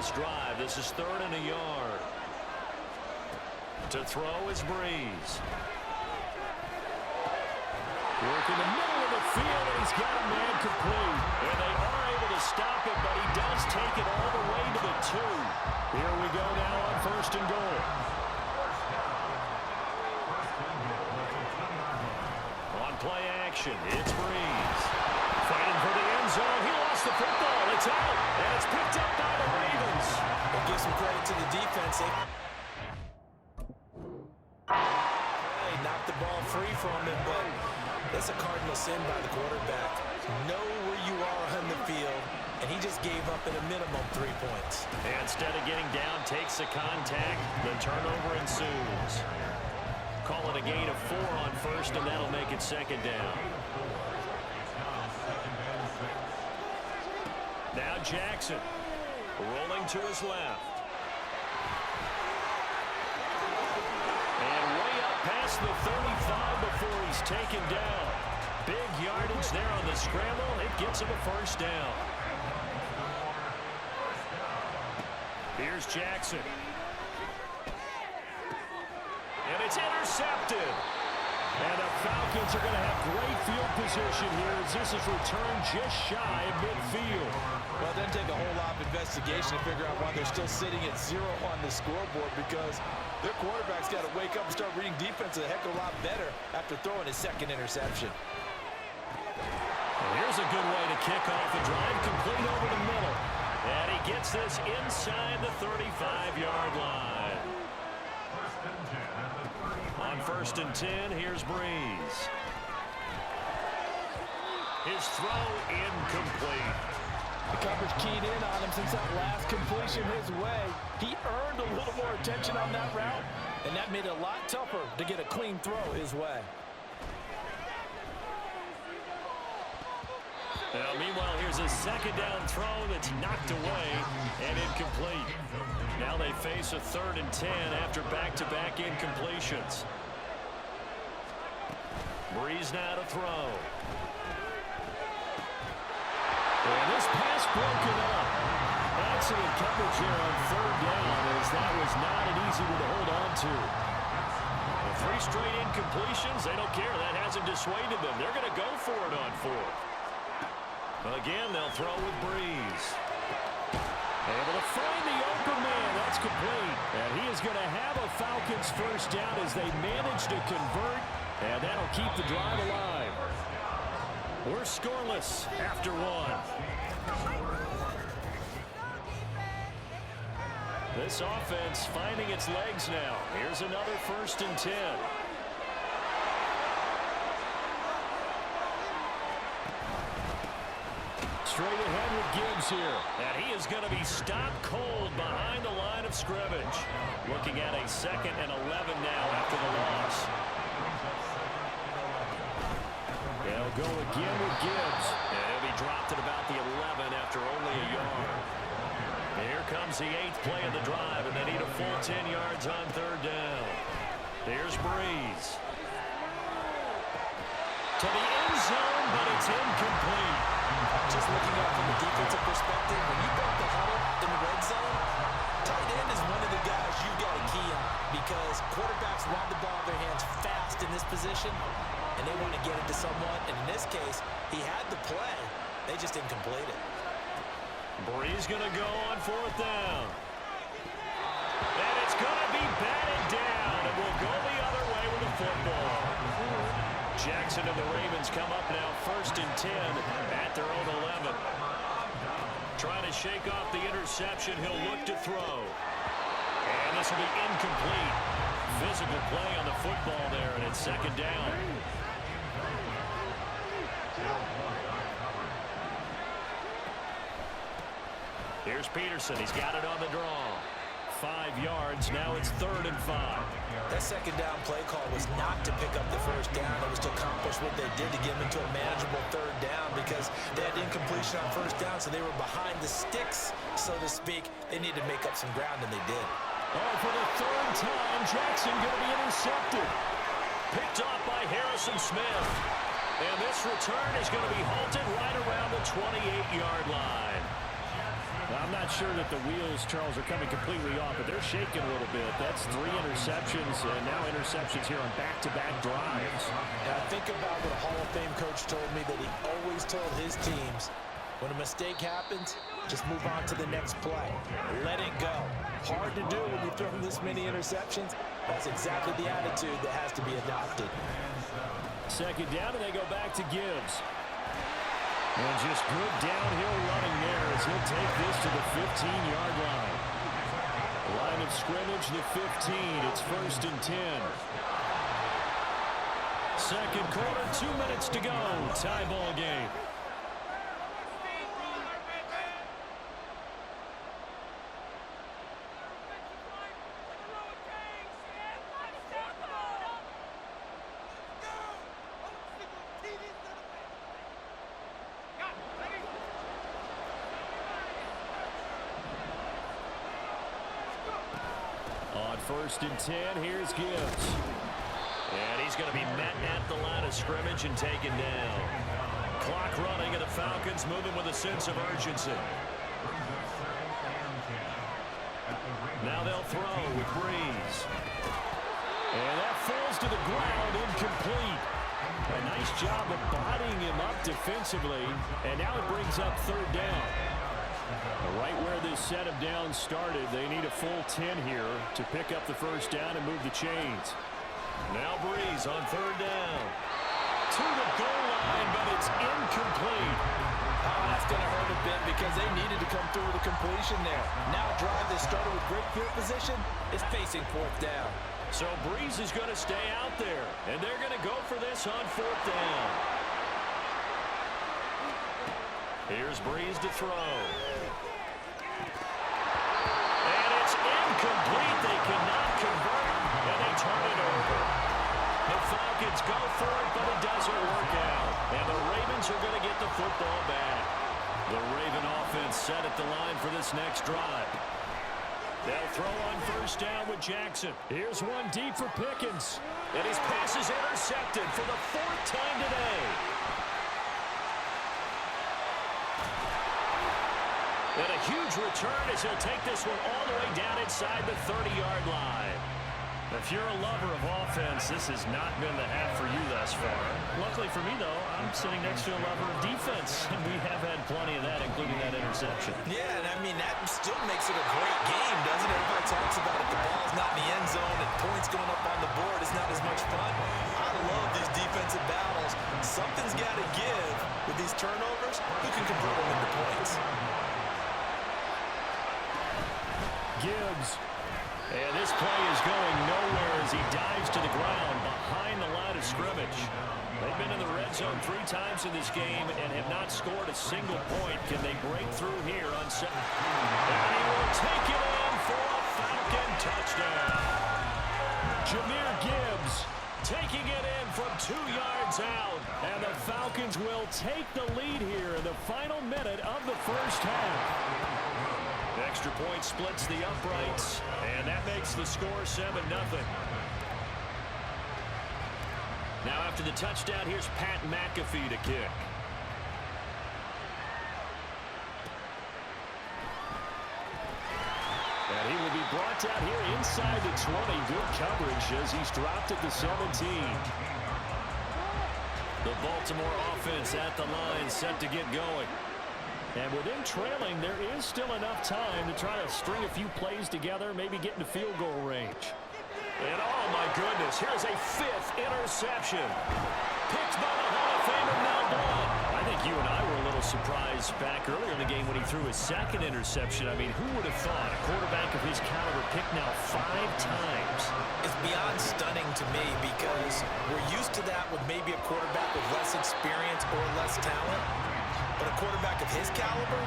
this drive. This is 3rd and a yard. To throw is Breeze. Working the middle of the field, and he's got a man complete. And they are able to stop it, but he does take it all the way to the 2. Here we go now on 1st and goal. On play action, it's Breeze. Fighting for the end zone. He lost the football. It's out, and it's picked up by the Ravens. We'll give some credit to the defense. They knocked the ball free from him, but that's a cardinal sin by the quarterback. Know where you are on the field, and he just gave up at a minimum 3 points. And instead of getting down, takes the contact. The turnover ensues. Call it a gain of 4 on 1st, and that'll make it 2nd down. Now Jackson, rolling to his left. And way up past the 35 before he's taken down. Big yardage there on the scramble. It gets him a 1st down. Here's Jackson. And it's intercepted. And the Falcons are going to have great field position here as this is returned just shy of midfield. Well, it doesn't take a whole lot of investigation to figure out why they're still sitting at 0 on the scoreboard, because their quarterback's got to wake up and start reading defense a heck of a lot better after throwing his 2nd interception. And here's a good way to kick off a drive, complete over the middle. And he gets this inside the 35-yard line. On 1st and 10, here's Breeze. His throw incomplete. The coverage keyed in on him since that last completion his way. He earned a little more attention on that route, and that made it a lot tougher to get a clean throw his way. Now, meanwhile, here's a 2nd down throw that's knocked away and incomplete. Now they face a 3rd and 10 after back-to-back incompletions. Breeze now to throw. And this pass broken up. Excellent coverage here on 3rd down, as that was not an easy one to hold on to. 3 straight incompletions, they don't care. That hasn't dissuaded them. They're going to go for it on 4th. Again, they'll throw with Breeze. Able to find the open man. That's complete. And he is going to have a Falcons 1st down as they manage to convert. And that'll keep the drive alive. We're scoreless after 1. This offense finding its legs now. Here's another 1st and 10. Straight ahead with Gibbs here. And he is going to be stopped cold behind the line of scrimmage. Looking at a 2nd and 11 now after the loss. They'll go again with Gibbs. And he'll be dropped at about the 11 after only a yard. And here comes the 8th play of the drive, and they need a full 10 yards on 3rd down. Here's Breeze. To the end zone, but it's incomplete. Just looking at it from a defensive perspective, when you break the huddle in the red zone, tight end is one of the guys you've got to key on, because quarterbacks want the ball in their hands fast in this position, and they want to get it to someone. And in this case, he had the play. They just didn't complete it. Breeze going to go on 4th down. And it's going to be batted down. It will go the other way with the football. Jackson and the Ravens come up now 1st and 10 at their own 11. Trying to shake off the interception. He'll look to throw. And this will be incomplete. Physical play on the football there, and it's 2nd down. Here's Peterson. He's got it on the draw. 5 yards. Now it's 3rd and 5. That 2nd down play call was not to pick up the 1st down. It was to accomplish what they did to get them into a manageable 3rd down, because they had incompletion on 1st down, so they were behind the sticks, so to speak. They needed to make up some ground, and they did. Oh, for the 3rd time, Jackson going to be intercepted. Picked off by Harrison Smith. And this return is going to be halted right around the 28-yard line. I'm not sure that the wheels, Charles, are coming completely off, but they're shaking a little bit. That's 3 interceptions, and now interceptions here on back-to-back drives. Now, think about what a Hall of Fame coach told me that he always told his teams. When a mistake happens, just move on to the next play. Let it go. Hard to do when you throw this many interceptions. That's exactly the attitude that has to be adopted. Second down, and they go back to Gibbs. And just good downhill running there as he'll take this to the 15-yard line. Line of scrimmage, the 15. It's 1st and 10. Second quarter, 2 minutes to go. Tie ball game. On 1st and 10, here's Gibbs. And he's going to be met at the line of scrimmage and taken down. Clock running, and the Falcons moving with a sense of urgency. Now they'll throw with Breeze. And that falls to the ground, incomplete. A nice job of bodying him up defensively. And now it brings up 3rd down. Right where this set of downs started, they need a full 10 here to pick up the 1st down and move the chains. Now Breeze on 3rd down. To the goal line, but it's incomplete. Oh, that's going to hurt a bit because they needed to come through with a completion there. Now a drive that started with great field position is facing 4th down. So Breeze is going to stay out there, and they're going to go for this on 4th down. Here's Breeze to throw. And it's incomplete. They cannot convert, and they turn it over. The Falcons go for it, but it doesn't work out. And the Ravens are going to get the football back. The Raven offense set at the line for this next drive. They'll throw on 1st down with Jackson. Here's one deep for Pickens. And his pass is intercepted for the 4th time today. And a huge return as he'll take this one all the way down inside the 30-yard line. If you're a lover of offense, this has not been the half for you thus far. Luckily for me, though, I'm sitting next to a lover of defense, and we have had plenty of that, including that interception. Yeah, and I mean, that still makes it a great game, doesn't it? Everybody talks about it. The ball's not in the end zone, and points going up on the board is not as much fun. I love these defensive battles. Something's got to give with these turnovers. Who can convert them into points? Gibbs. And this play is going nowhere as he dives to the ground behind the line of scrimmage. They've been in the red zone 3 times in this game and have not scored a single point. Can they break through here on 7? And he will take it in for a Falcon touchdown. Jahmyr Gibbs taking it in from 2 yards out. And the Falcons will take the lead here in the final minute of the 1st half. Extra point splits the uprights, and that makes the score 7-0. Now after the touchdown, here's Pat McAfee to kick. And he will be brought down here inside the 20. Good coverage as he's dropped at the 17. The Baltimore offense at the line set to get going. And with them trailing, there is still enough time to try to string a few plays together, maybe get into field goal range. And oh my goodness, here's a 5th interception. Picked by the Hall of Famer Mel Blount. I think you and I were a little surprised back earlier in the game when he threw his 2nd interception. I mean, who would have thought a quarterback of his caliber picked now 5 times? It's beyond stunning to me because we're used to that with maybe a quarterback with less experience or less talent. But a quarterback of his caliber,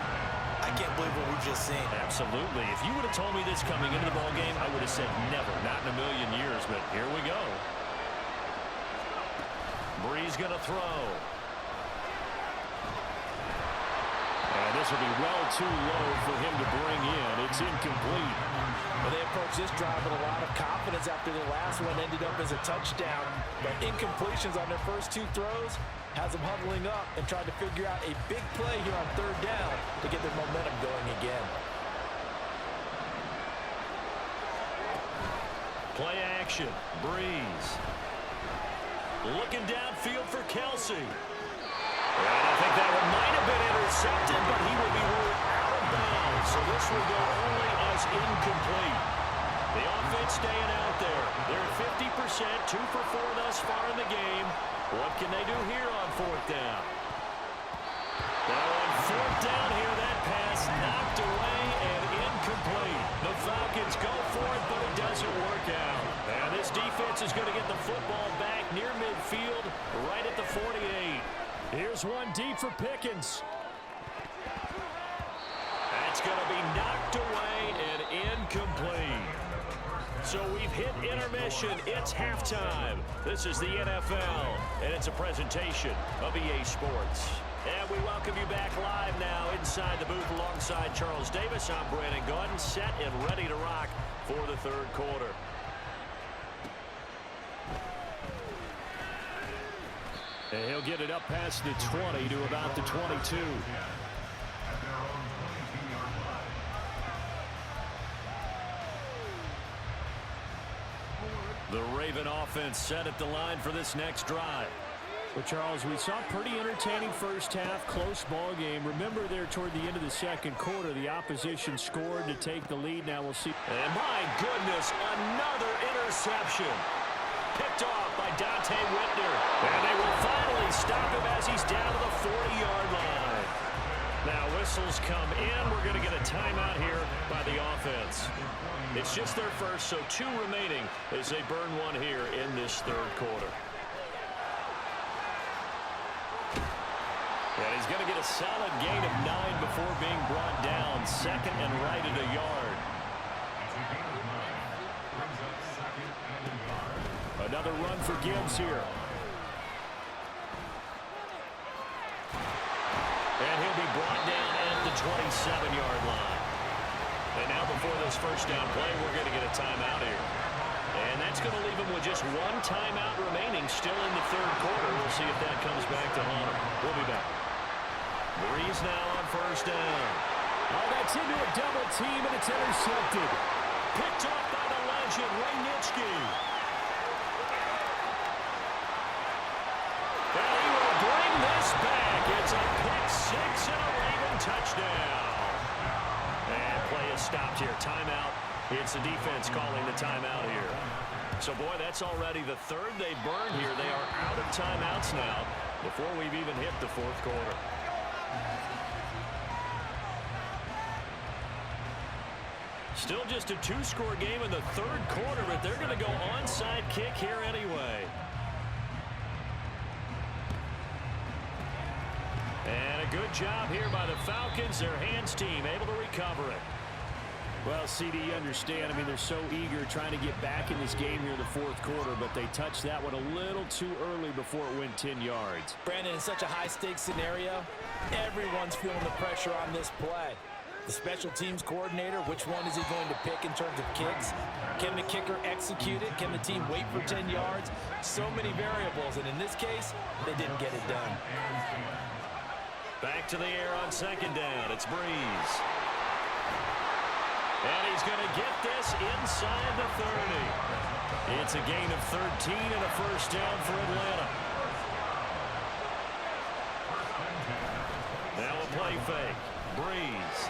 I can't believe what we've just seen. Absolutely. If you would have told me this coming into the ballgame, I would have said never, not in a million years. But here we go. Breeze going to throw. And this will be well too low for him to bring in. It's incomplete. Well, they approached this drive with a lot of confidence after their last one ended up as a touchdown. But incompletions on their first two throws has them huddling up and trying to figure out a big play here on third down to get their momentum going again. Play action. Breeze. Looking downfield for Kelsey. And I think that one might have been intercepted, but he will be ruled out of bounds. So this will go only as incomplete. The offense staying out there. They're at 50%, 2 for 4 thus far in the game. What can they do here on fourth down? Now on fourth down here, that pass knocked away and incomplete. The Falcons go for it, but it doesn't work out. And this defense is going to get the football back near midfield, right at the 48. Here's one deep for Pickens. That's going to be knocked away and incomplete. So we've hit intermission. It's halftime. This is the NFL, and it's a presentation of EA Sports. And we welcome you back live now inside the booth alongside Charles Davis. I'm Brandon Gunn, set and ready to rock for the third quarter. And he'll get it up past the 20 to about the 22. The Raven offense set at the line for this next drive. Well, Charles, we saw a pretty entertaining first half, close ball game. Remember there toward the end of the second quarter, the opposition scored to take the lead. Now we'll see. And my goodness, another interception. Picked off by Dante Whitner. And they will finally stop him as he's down to the 40-yard line. Now whistles come in. We're going to get a timeout here by the offense. It's just their first, so 2 remaining as they burn one here in this third quarter. And he's going to get a solid gain of 9 before being brought down. Second and right at a yard. Another run for Gibbs here. And he'll be brought down at the 27-yard line. And now before this first down play, we're going to get a timeout here. And that's going to leave him with just 1 timeout remaining still in the third quarter. We'll see if that comes back to haunt him. We'll be back. Breeze now on first down. Oh, that's into a double team, and it's intercepted. Picked up by the legend, Ray Nitschke. And he will bring this back. It's a pick 6 and a Raven touchdown. And play is stopped here. Timeout. It's the defense calling the timeout here. So, boy, that's already the third they burned here. They are out of timeouts now before we've even hit the fourth quarter. Still just a 2-score game in the third quarter, but they're going to go onside kick here anyway. And a good job here by the Falcons. Their hands team able to recover it. Well, CD, you understand. I mean, they're so eager trying to get back in this game here in the fourth quarter, but they touched that one a little too early before it went 10 yards. Brandon, in such a high-stakes scenario, everyone's feeling the pressure on this play. The special teams coordinator, which one is he going to pick in terms of kicks? Can the kicker execute it? Can the team wait for 10 yards? So many variables, and in this case, they didn't get it done. Back to the air on second down. It's Breeze. And he's going to get this inside the 30. It's a gain of 13 and a first down for Atlanta. Now a play fake. Breeze.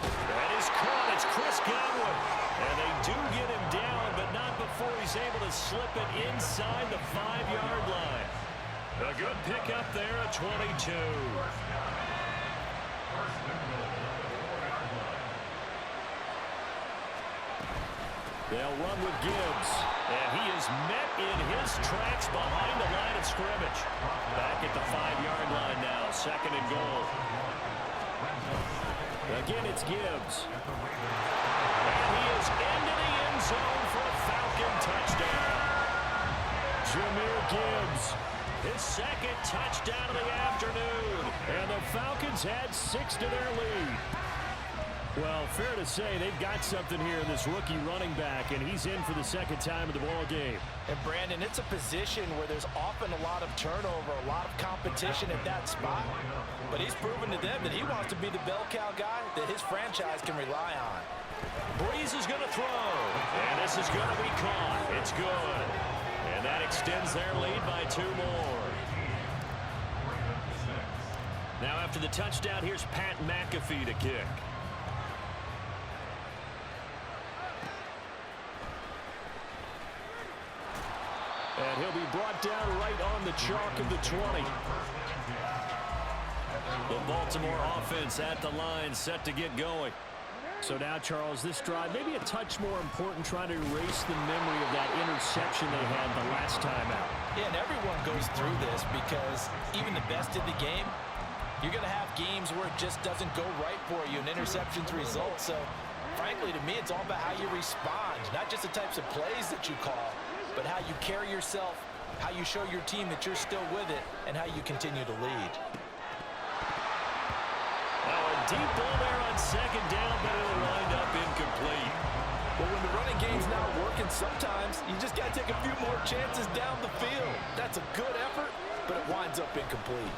That is caught. It's Chris Godwin. And they do get him down, but not before he's able to slip it inside the 5-yard line. A good pickup there at 22. They'll run with Gibbs. And he is met in his tracks behind the line of scrimmage. Back at the 5-yard line now. Second and goal. Again, it's Gibbs. And he is into the end zone for a Falcon touchdown. Jahmyr Gibbs, his second touchdown of the afternoon. And the Falcons add 6 to their lead. Well, fair to say they've got something here in this rookie running back, and he's in for the second time in the ball game. And Brandon, it's a position where there's often a lot of turnover, a lot of competition at that spot. But he's proven to them that he wants to be the bell cow guy that his franchise can rely on. Breeze is going to throw, and this is going to be caught. It's good. And that extends their lead by 2 more. Now after the touchdown, here's Pat McAfee to kick. And he'll be brought down right on the chalk of the 20. The Baltimore offense at the line, set to get going. So now, Charles, this drive maybe a touch more important, trying to erase the memory of that interception they had the last time out. Yeah, and everyone goes through this because even the best in the game, you're going to have games where it just doesn't go right for you, and interceptions result. So, frankly, to me, it's all about how you respond, not just the types of plays that you call, but how you carry yourself, how you show your team that you're still with it, and how you continue to lead. Now a deep ball there on second down, but it'll wind up incomplete. Well, when the running game's not working, sometimes you just got to take a few more chances down the field. That's a good effort, but it winds up incomplete.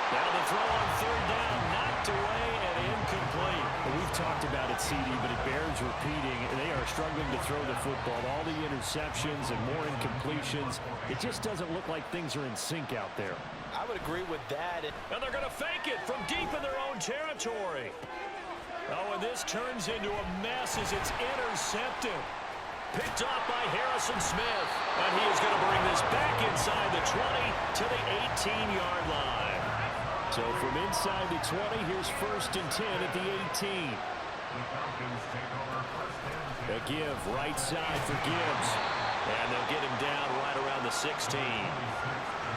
Now the throw on third down, knocked away and incomplete. Well, we've talked about it, CD, but it bears repeating. They are struggling to throw the football. All the interceptions and more incompletions. It just doesn't look like things are in sync out there. I would agree with that. And they're going to fake it from deep in their own territory. Oh, and this turns into a mess as it's intercepted. Picked off by Harrison Smith. And he is going to bring this back inside the 20 to the 18-yard line. So from inside the 20, here's 1st and 10 at the 18. A give right side for Gibbs. And they'll get him down right around the 16.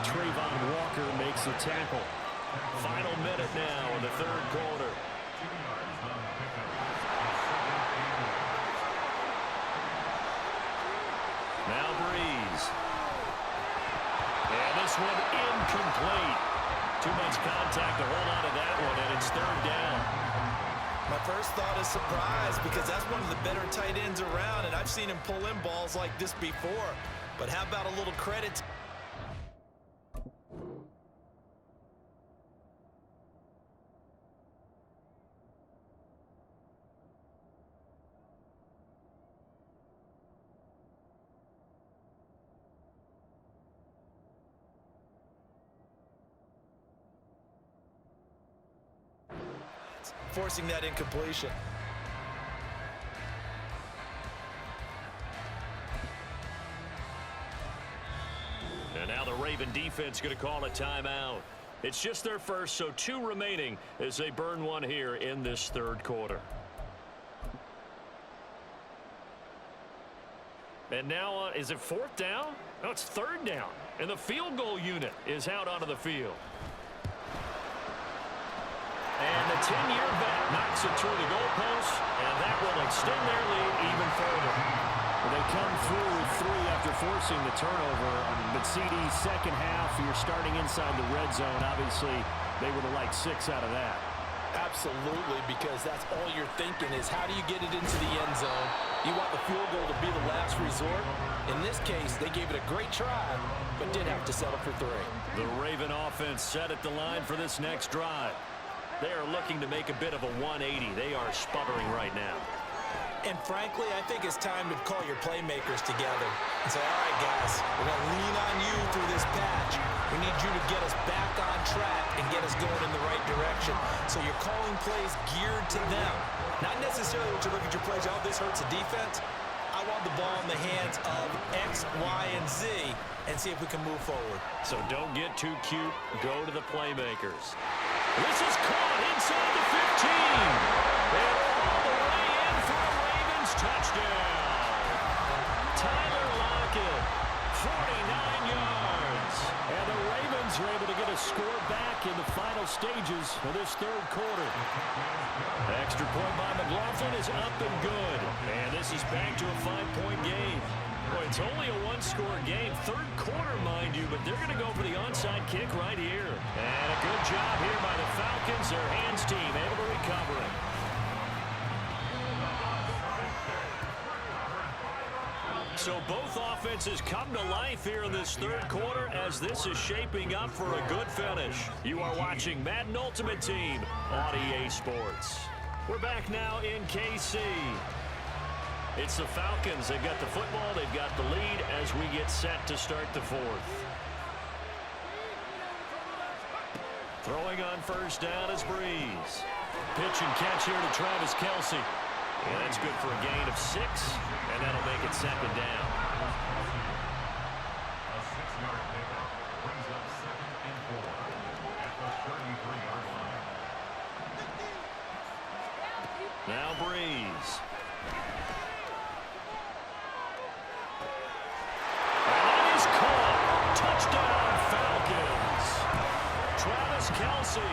Trayvon Walker makes the tackle. Final minute now in the 3rd quarter. Now Breeze. And this one incomplete. Too much contact to hold on to that one, and it's 3rd down. My first thought is surprise because that's one of the better tight ends around, and I've seen him pull in balls like this before. But how about a little credit? Forcing that incompletion. And now the Raven defense going to call a timeout. It's just their first, so 2 remaining as they burn one here in this 3rd quarter. And now, is it 4th down? No, it's 3rd down. And the field goal unit is out onto the field. And the 10-year vet knocks it through the goalpost, and that will extend their lead even further. Well, they come through with 3 after forcing the turnover. But CD's second half, you're starting inside the red zone. Obviously, they would have liked 6 out of that. Absolutely, because that's all you're thinking is how do you get it into the end zone? You want the field goal to be the last resort. In this case, they gave it a great try, but did have to settle for 3. The Raven offense set at the line for this next drive. They are looking to make a bit of a 180. They are sputtering right now. And frankly, I think it's time to call your playmakers together and say, all right, guys, we're going to lean on you through this patch. We need you to get us back on track and get us going in the right direction. So you're calling plays geared to them. Not necessarily what you look at your plays, oh, this hurts the defense. I want the ball in the hands of X, Y, and Z and see if we can move forward. So don't get too cute. Go to the playmakers. This is caught inside the 15. And all the way in for a Ravens touchdown. Tyler Lockett, 49 yards. And the Ravens are able to get a score back in the final stages of this 3rd quarter. Extra point by McLaughlin is up and good. And this is back to a 5-point game. Well, it's only a one-score game. Third quarter, mind you, but they're going to go for the onside kick right here. And a good job here by the Falcons. Their hands team able to recover it. So both offenses come to life here in this third quarter as this is shaping up for a good finish. You are watching Madden Ultimate Team on EA Sports. We're back now in KC. It's the Falcons. They've got the football. They've got the lead as we get set to start the fourth. Throwing on first down is Breeze. Pitch and catch here to Travis Kelce. And that's good for a gain of 6, and that'll make it second down. A 6-yard pickup brings up 2nd and 4 at the 33-yard line. Now Breeze. And that is caught. Touchdown, Falcons. Travis Kelce,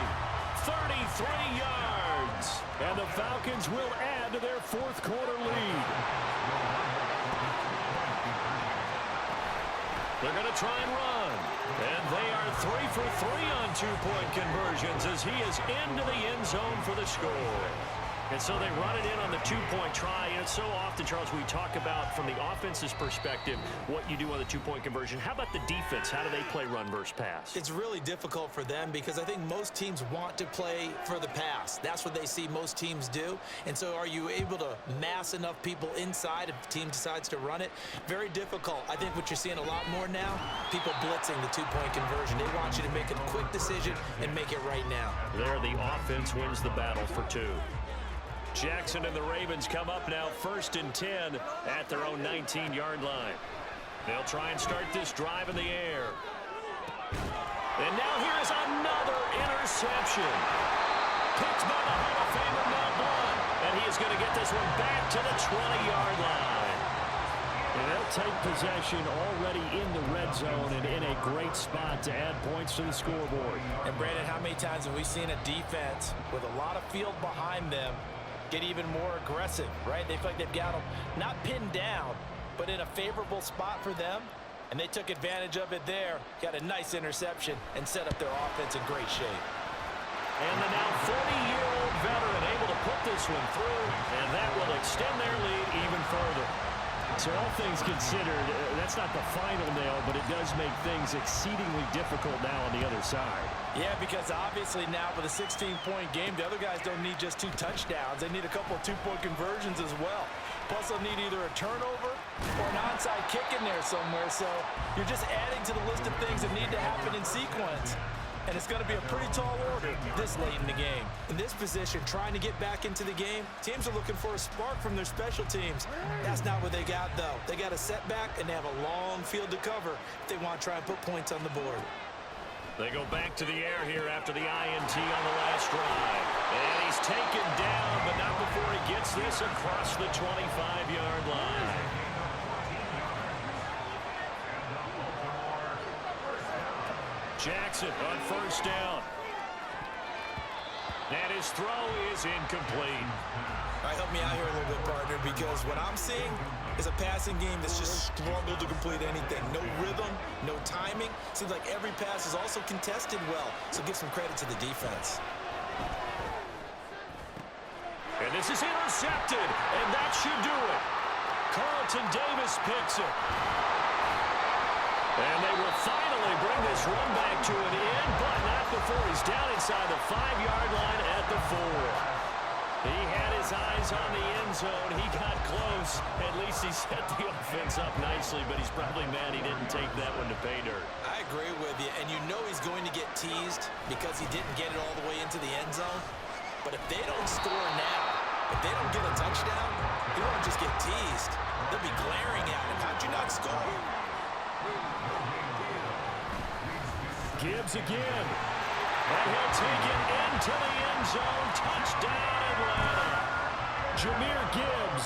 33 yards. And the Falcons will add to their fourth quarter lead. They're going to try and run. And they are 3 for 3 on two-point conversions as he is into the end zone for the score. And so they run it in on the two-point try. And it's so often, Charles, we talk about from the offense's perspective what you do on the two-point conversion. How about the defense? How do they play run versus pass? It's really difficult for them because I think most teams want to play for the pass. That's what they see most teams do. And so are you able to mass enough people inside if the team decides to run it? Very difficult. I think what you're seeing a lot more now, people blitzing the two-point conversion. They want you to make a quick decision and make it right now. There, the offense wins the battle for 2. Jackson and the Ravens come up now 1st and 10 at their own 19-yard line. They'll try and start this drive in the air. And now here is another interception. Picked by the Hall of Famer Mel Blount. And he is going to get this one back to the 20-yard line. And they'll take possession already in the red zone and in a great spot to add points to the scoreboard. And Brandon, how many times have we seen a defense with a lot of field behind them get even more aggressive, right? They feel like they've got them not pinned down, but in a favorable spot for them, and they took advantage of it there, got a nice interception, and set up their offense in great shape. And the now 40-year-old veteran able to put this one through, and that will extend their lead even further. So all things considered, that's not the final nail, but it does make things exceedingly difficult now on the other side. Yeah, because obviously now with a 16-point game, the other guys don't need just 2 touchdowns. They need a couple of two-point conversions as well. Plus, they'll need either a turnover or an onside kick in there somewhere. So you're just adding to the list of things that need to happen in sequence. And it's going to be a pretty tall order this late in the game. In this position, trying to get back into the game, teams are looking for a spark from their special teams. That's not what they got, though. They got a setback, and they have a long field to cover if they want to try and put points on the board. They go back to the air here after the INT on the last drive. And he's taken down, but not before he gets this across the 25-yard line. Jackson on first down. And his throw is incomplete. All right, help me out here a little bit, partner, because what I'm seeing is a passing game that's just struggled to complete anything. No rhythm, no timing. Seems like every pass is also contested well, so give some credit to the defense. And this is intercepted, and that should do it. Carlton Davis picks it. And they will finally bring this run back to an end, but not before he's down inside the 5-yard line at the 4. He had his eyes on the end zone. He got close. At least he set the offense up nicely, but he's probably mad he didn't take that one to pay dirt. I agree with you, and you know he's going to get teased because he didn't get it all the way into the end zone. But if they don't score now, if they don't get a touchdown, he won't just get teased. They'll be glaring at him. How'd you not score? Gibbs again. And he'll take it into the end zone. Touchdown, Atlanta. Jahmyr Gibbs,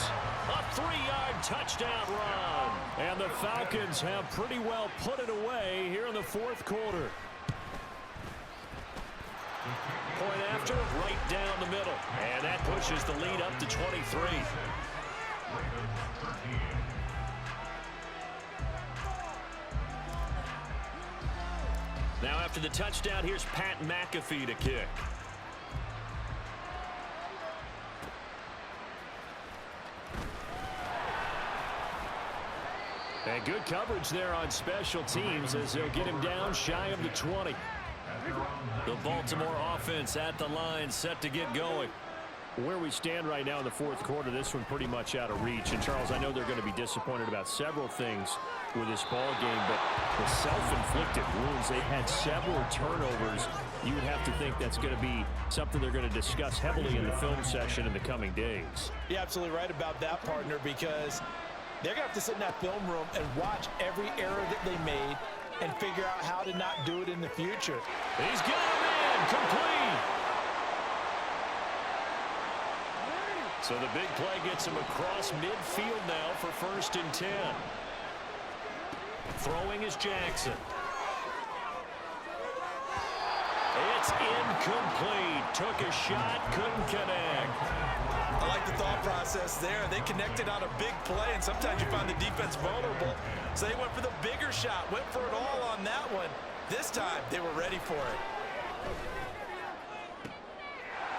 a 3-yard touchdown run. And the Falcons have pretty well put it away here in the fourth quarter. Point after, right down the middle. And that pushes the lead up to 23. Now after the touchdown, here's Pat McAfee to kick. And good coverage there on special teams as they'll get him down shy of the 20. The Baltimore offense at the line, set to get going. Where we stand right now in the fourth quarter, this one pretty much out of reach. And, Charles, I know they're going to be disappointed about several things with this ball game, but the self-inflicted wounds, they had several turnovers. You would have to think that's going to be something they're going to discuss heavily in the film session in the coming days. You're absolutely right about that, partner, because they're going to have to sit in that film room and watch every error that they made and figure out how to not do it in the future. He's got him in, complete. So the big play gets him across midfield now for 1st and 10. Throwing is Jackson. It's incomplete. Took a shot, couldn't connect. I like the thought process there. They connected on a big play, and sometimes you find the defense vulnerable. So they went for the bigger shot, went for it all on that one. This time, they were ready for it.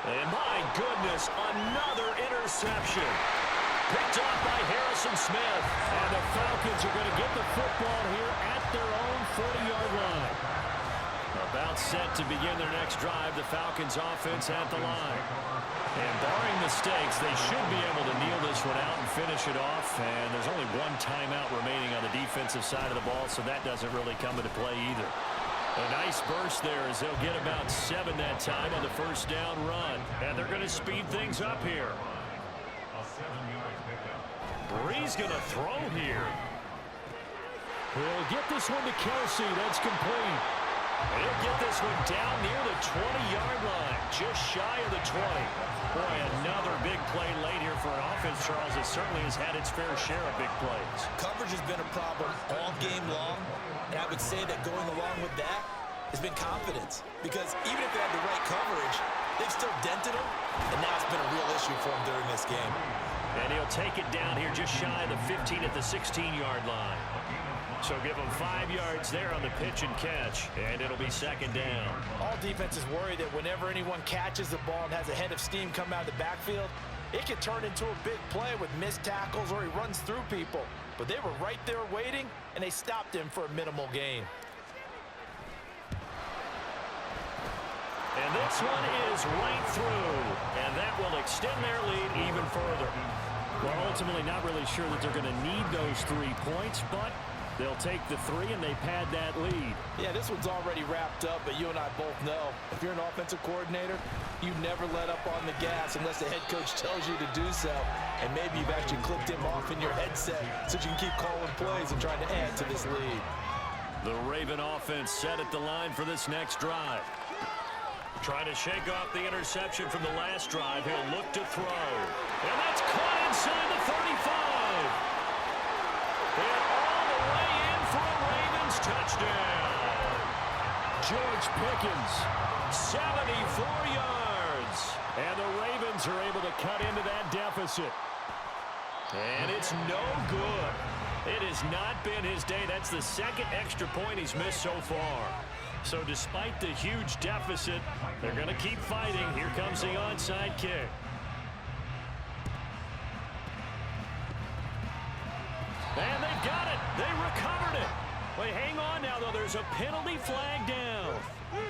And my goodness, another interception. Picked off by Harrison Smith. And the Falcons are going to get the football here at their own 40-yard line. About set to begin their next drive, the Falcons offense at the line. And barring mistakes, they should be able to kneel this one out and finish it off. And there's only one timeout remaining on the defensive side of the ball, so that doesn't really come into play either. A nice burst there as they'll get about 7 that time on the first down run. And they're going to speed things up here. Bree's going to throw here. He'll get this one to Kelsey. That's complete. He'll get this one down near the 20-yard line, just shy of the 20. Boy, another big play late here for an offense, Charles, that certainly has had its fair share of big plays. Coverage has been a problem all game long, and I would say that going along with that has been confidence. Because even if they had the right coverage, they've still dented them, and now it's been a real issue for them during this game. And he'll take it down here just shy of the 15 at the 16-yard line. So give them 5 yards there on the pitch and catch, and it'll be 2nd down. All defenses worry that whenever anyone catches the ball and has a head of steam come out of the backfield, it can turn into a big play with missed tackles or he runs through people. But they were right there waiting, and they stopped him for a minimal gain. And this one is right through, and that will extend their lead even further. Well, ultimately not really sure that they're going to need those 3 points, but they'll take the 3 and they pad that lead. Yeah, this one's already wrapped up, but you and I both know if you're an offensive coordinator, you never let up on the gas unless the head coach tells you to do so. And maybe you've actually clipped him off in your headset so you can keep calling plays and trying to add to this lead. The Raven offense set at the line for this next drive. Trying to shake off the interception from the last drive. He'll look to throw. And that's caught inside the 35. And all the way in for a Ravens touchdown. George Pickens, 74 yards. And the Ravens are able to cut into that deficit. And it's no good. It has not been his day. That's the 2nd extra point he's missed so far. So despite the huge deficit, they're going to keep fighting. Here comes the onside kick. And they've got it. They recovered it. Wait, hang on now, though. There's a penalty flag down.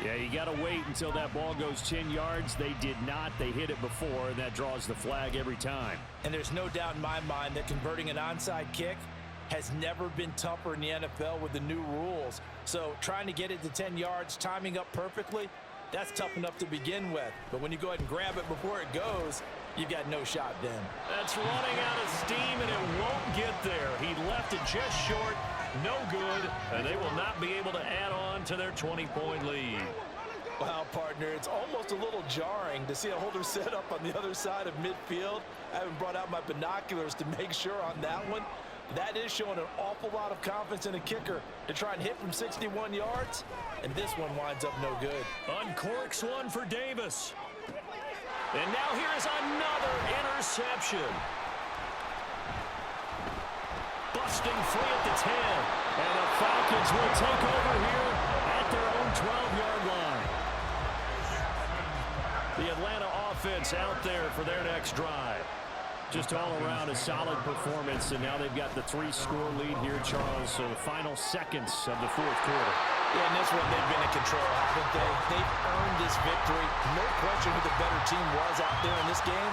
Yeah, you got to wait until that ball goes 10 yards. They did not. They hit it before, and that draws the flag every time. And there's no doubt in my mind that converting an onside kick has never been tougher in the NFL with the new rules. So trying to get it to 10 yards, timing up perfectly, that's tough enough to begin with. But when you go ahead and grab it before it goes, you've got no shot then. That's running out of steam, and it won't get there. He left it just short, no good, and they will not be able to add on to their 20-point lead. Wow, partner, it's almost a little jarring to see a holder set up on the other side of midfield. I haven't brought out my binoculars to make sure on that one. That is showing an awful lot of confidence in a kicker to try and hit from 61 yards, and this one winds up no good. Uncorks one for Davis. And now here is another interception. Busting free at the 10. And the Falcons will take over here at their own 12-yard line. The Atlanta offense out there for their next drive. Just all around a solid performance, and now they've got the 3-score lead here, Charles. So the final seconds of the fourth quarter. Yeah, in this one, they've been in control, haven't they? They've earned this victory. No question who the better team was out there in this game.